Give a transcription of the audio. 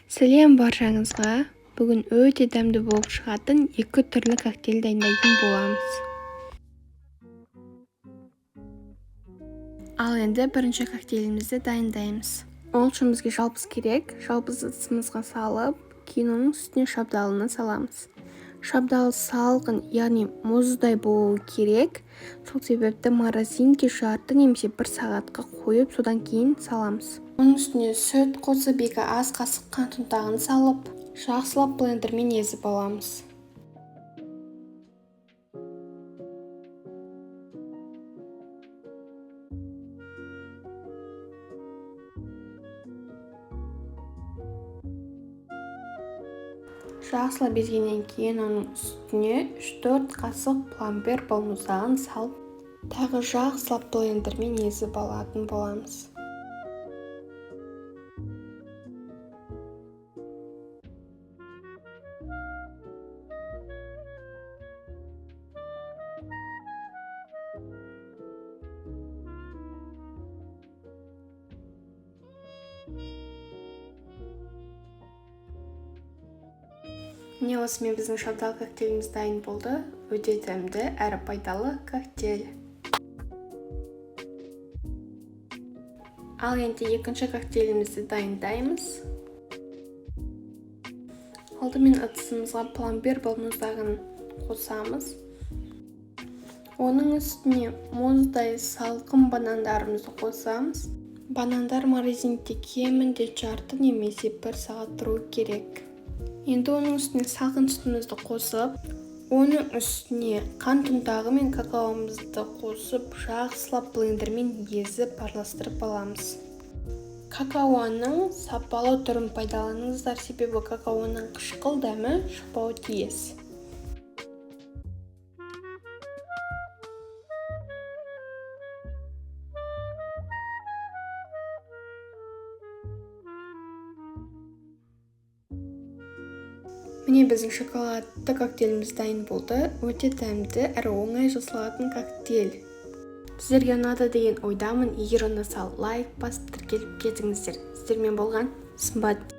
Сәлем баршаңызға. Бүгін өте дәмді болып шығатын екі түрлі коктейль дайындайтын боламыз. Ал енді бірінші коктейлімізді дайындаймыз. Ол үшін бізге шалпыс керек. Шалпысты ыдысымызға салып, кейін оның үстіне шабдалыны саламыз. Шабдалы салқын, яғни мұздай болуы керек. Сол себепті морозилке жарты немесе 1 сағатқа қойып, содан кейін саламыз. Оның үстіне сүт қосып, 2 ас қасық қант ұнтағын салып, жақсылап блендермен езіп аламыз. Жақсылап езгеннен кейін оның үстіне 3-4 қасық пломбир балмұздағын салып, тағы жақсылап блендермен езіп алатын боламыз. Міне осымен біздің шабдалы коктейліміз дайын болды. Өте дәмді әрі пайдалы коктейль. Ал енді екінші коктейлімізді дайындаймыз. Алдымен ыдысымызға пломбир балмұздағын қосамыз. Оның үстіне мұздай салқын банандарымызды қосамыз. Банандар морозилкеде кемінде жарты немесе 1 сағат тұру керек. Енді оның үстіне салқын сүтімізді қосып, оның үстіне қант ұнтағы мен какаомызды қосып, жақсылап блендермен езіп араластырып аламыз. Какаоның сапалы түрін пайдаланыңыздар, себебі какаоның қышқыл дәмі шықпауы тиіс. Міне біздің шоколадты коктейліміз дайын болды. Өте дәмді әрі оңай жасалатын коктейль. Сіздерге ұнады деген ойдамын. Егер ұнаса лайк басып тіркеліп кетіңіздер. Сіздермен болған Сымбат.